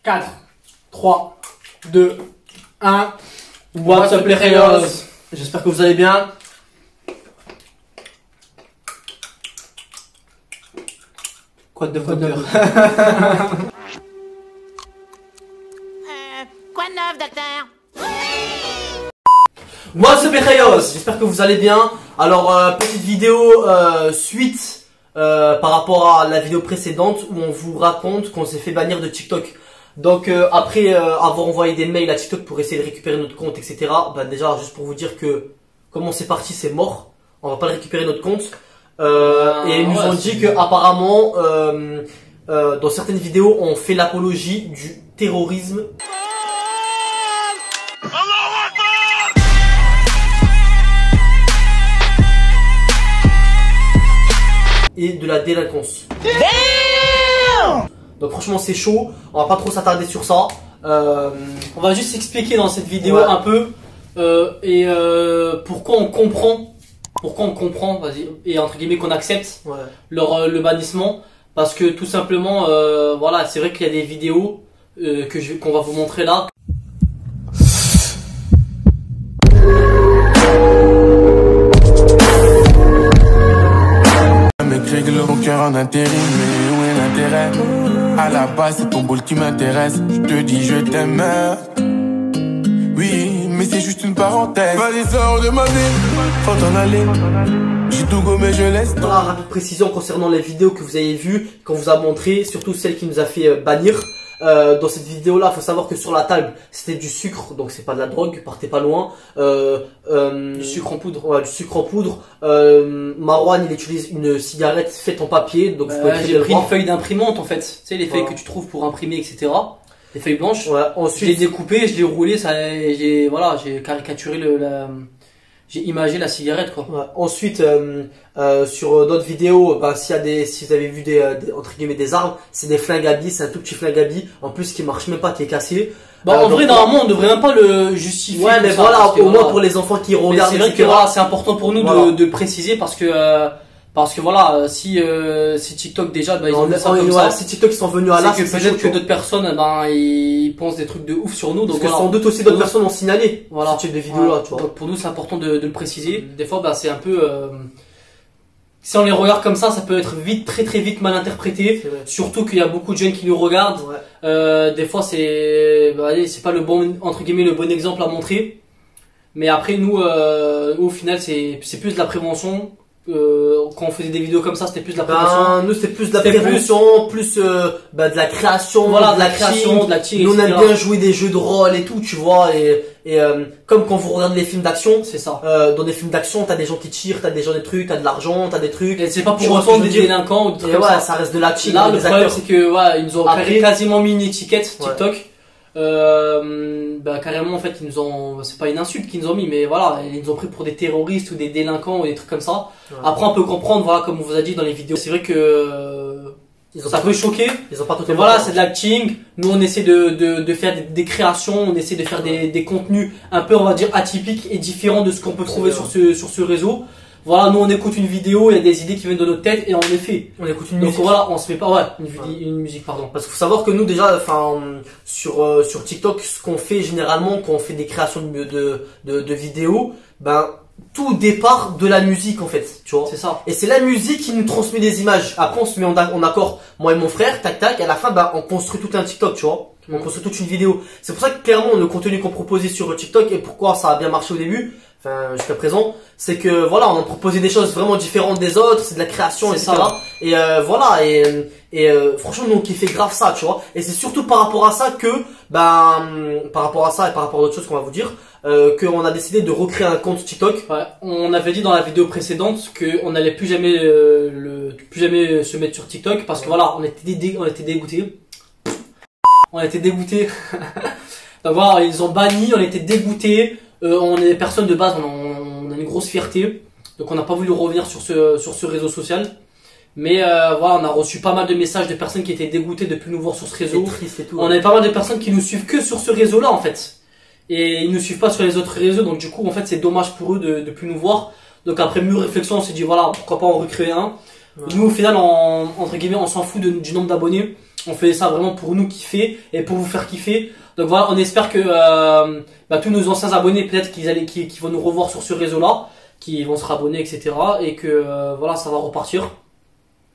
4, 3, 2, 1. What's up les rayos? J'espère que vous allez bien. Quoi de neuf, docteur? Quoi de neuf, docteur? What's up les rayos? J'espère que vous allez bien. Alors, petite vidéo suite par rapport à la vidéo précédente où on vous raconte qu'on s'est fait bannir de TikTok. Donc après avoir envoyé des mails à TikTok pour essayer de récupérer notre compte, etc. Bah déjà juste pour vous dire que comment c'est parti, c'est mort. On va pas le récupérer notre compte. Et ils nous ont dit que apparemment dans certaines vidéos on fait l'apologie du terrorisme. Et de la délinquance. Donc franchement c'est chaud, on va pas trop s'attarder sur ça. On va juste expliquer dans cette vidéo un peu pourquoi on comprend, vas-y, et entre guillemets qu'on accepte le bannissement. Parce que tout simplement, voilà, c'est vrai qu'il y a des vidéos qu'on va vous montrer là. Mon cœur en intérim, mais où est l'intérêt? À la base, c'est ton bol qui m'intéresse. Je te dis, je t'aime. Oui, mais c'est juste une parenthèse. Pas les heures de ma vie, faut t'en aller. J'ai tout gommé, je laisse. Voilà, rapide précision concernant les vidéos que vous avez vues, qu'on vous a montré, surtout celle qui nous a fait bannir. Dans cette vidéo là, faut savoir que sur la table c'était du sucre, donc c'est pas de la drogue, partez pas loin. Du sucre en poudre. Ouais, du sucre en poudre. Marwan il utilise une cigarette faite en papier, donc j'ai pris une feuille d'imprimante en fait, tu sais les feuilles que tu trouves pour imprimer, etc. Les feuilles blanches. Ouais, ensuite je l'ai découpé, je l'ai roulé, ça, j'ai caricaturé j'ai imagé la cigarette quoi. Ouais. Ensuite sur d'autres vidéos, bah, si vous avez vu entre guillemets des armes, c'est des flingues à billes, c'est un tout petit flingue à billes, en plus qui marche même pas, qui est cassé. Bah en vrai normalement on devrait même pas le justifier. Ouais mais voilà, au moins pour les enfants qui regardent. C'est vrai que voilà, c'est important pour nous de préciser parce que voilà, si TikTok déjà, bah, ils ont fait ça comme ça. Si TikTok sont venus à l'as, c'est que peut-être que d'autres personnes, ben ils pensent des trucs de ouf sur nous. Donc parce que sans doute aussi d'autres personnes ont signalé ce type de vidéo là, tu vois. Donc pour nous c'est important de le préciser. Des fois, bah c'est un peu si on les regarde comme ça peut être vite, très vite mal interprété. Surtout qu'il y a beaucoup de jeunes qui nous regardent. Des fois c'est pas le bon, entre guillemets, le bon exemple à montrer. Mais après nous, au final c'est plus de la prévention. Quand on faisait des vidéos comme ça, c'était plus de la prévention. Nous, c'était plus de la prévention, plus de la création, voilà, de la création, de l'acting. Nous, on aime bien jouer des jeux de rôle et tout, tu vois. Et comme quand vous regardez les films d'action, c'est ça. Dans des films d'action, t'as des gens qui tirent, t'as des gens des trucs, t'as de l'argent, t'as des trucs. Et c'est pas pour autant des délinquants ou des trucs comme ça. Ça reste de l'acting. Là, le problème, c'est que ils nous ont quasiment mis une étiquette TikTok. Carrément en fait ils nous ont, c'est pas une insulte qu'ils nous ont mis, mais voilà, ils nous ont pris pour des terroristes ou des délinquants ou des trucs comme ça. Après on peut comprendre, voilà, comme on vous a dit dans les vidéos, c'est vrai que ça peut choquer. Ils ont pas totalement. Voilà, c'est de l'acting. Nous on essaie de faire des créations, on essaie de faire des contenus un peu, on va dire, atypiques et différents de ce qu'on peut trouver sur ce réseau. Voilà, nous on écoute une vidéo, il y a des idées qui viennent de notre tête et on les fait. On écoute une musique. Donc voilà, on se met pas, une musique, pardon. Parce qu'il faut savoir que nous déjà, sur TikTok, ce qu'on fait généralement quand on fait des créations de vidéos, tout départ de la musique en fait, tu vois. C'est ça. Et c'est la musique qui nous transmet des images. Après on se met en accord, moi et mon frère, tac tac, et à la fin on construit tout un TikTok, tu vois. On construit toute une vidéo. C'est pour ça que clairement le contenu qu'on proposait sur TikTok et pourquoi ça a bien marché au début, jusqu'à présent, c'est que voilà, on a proposé des choses vraiment différentes des autres, c'est de la création, etc. Et voilà, et franchement nous on kiffait grave ça, tu vois. Et c'est surtout par rapport à ça que, par rapport à ça et par rapport à d'autres choses qu'on va vous dire, qu'on a décidé de recréer un compte TikTok. Ouais, on avait dit dans la vidéo précédente qu'on n'allait plus jamais se mettre sur TikTok parce que voilà, on était dégoûtés. On était dégoûtés. Donc voilà, ils ont banni, on était dégoûtés. On est des personnes de base, on a une grosse fierté, donc on n'a pas voulu revenir sur ce réseau social. Mais voilà, on a reçu pas mal de messages de personnes qui étaient dégoûtées de plus nous voir sur ce réseau. Triste et tout, on avait pas mal de personnes qui nous suivent que sur ce réseau-là en fait, et ils nous suivent pas sur les autres réseaux. Donc du coup, en fait, c'est dommage pour eux de plus nous voir. Donc après mûre réflexion, on s'est dit voilà, pourquoi pas en recréer un. Nous au final, entre guillemets, on s'en fout du nombre d'abonnés. On fait ça vraiment pour nous kiffer et pour vous faire kiffer. Donc voilà, on espère que tous nos anciens abonnés, peut-être qui vont nous revoir sur ce réseau-là, qui vont se rabonner, etc. Et que voilà, ça va repartir.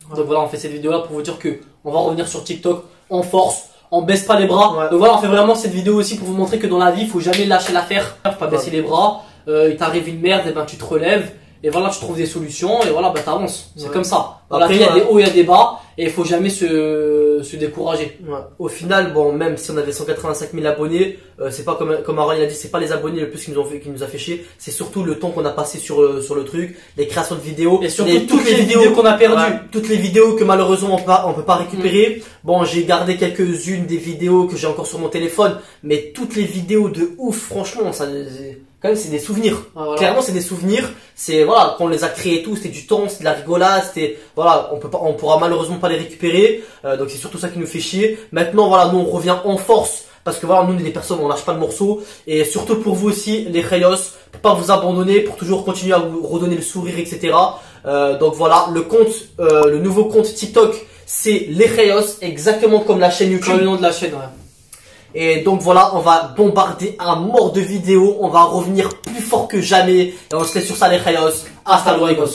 Ouais. Donc voilà, on fait cette vidéo-là pour vous dire que on va revenir sur TikTok en force. On baisse pas les bras. Ouais. Donc voilà, on fait vraiment cette vidéo aussi pour vous montrer que dans la vie, il faut jamais lâcher l'affaire, faut pas baisser les bras. Il t'arrive une merde, et ben tu te relèves. Et voilà, tu trouves des solutions et voilà, t'avances. C'est comme ça. Voilà, après, il y a des hauts, il y a des bas et il faut jamais se décourager. Ouais. Au final, bon, même si on avait 185 000 abonnés, c'est pas comme Aaron a dit, c'est pas les abonnés le plus qui nous a fait chier, c'est surtout le temps qu'on a passé sur le truc, les créations de vidéos et surtout toutes les vidéos qu'on a perdues, ouais. Toutes les vidéos que malheureusement on peut pas récupérer. Bon, j'ai gardé quelques-unes des vidéos que j'ai encore sur mon téléphone, mais toutes les vidéos de ouf, franchement, ça quand même c'est des souvenirs. Ah, voilà. Clairement c'est des souvenirs. C'est voilà, quand on les a créés et tout, c'était du temps, c'était de la rigolade, c'était voilà, on pourra malheureusement pas les récupérer. Donc c'est surtout ça qui nous fait chier. Maintenant voilà, nous on revient en force parce que voilà, nous on est des personnes, on lâche pas le morceau et surtout pour vous aussi les Rayos, pour pas vous abandonner, pour toujours continuer à vous redonner le sourire, etc. Donc voilà, le nouveau compte TikTok c'est les Rayos, exactement comme la chaîne YouTube. Comme le nom de la chaîne, ouais. Et donc voilà, on va bombarder à mort de vidéos, on va revenir plus fort que jamais. Et on se laisse sur ça les Rayos. Hasta luego.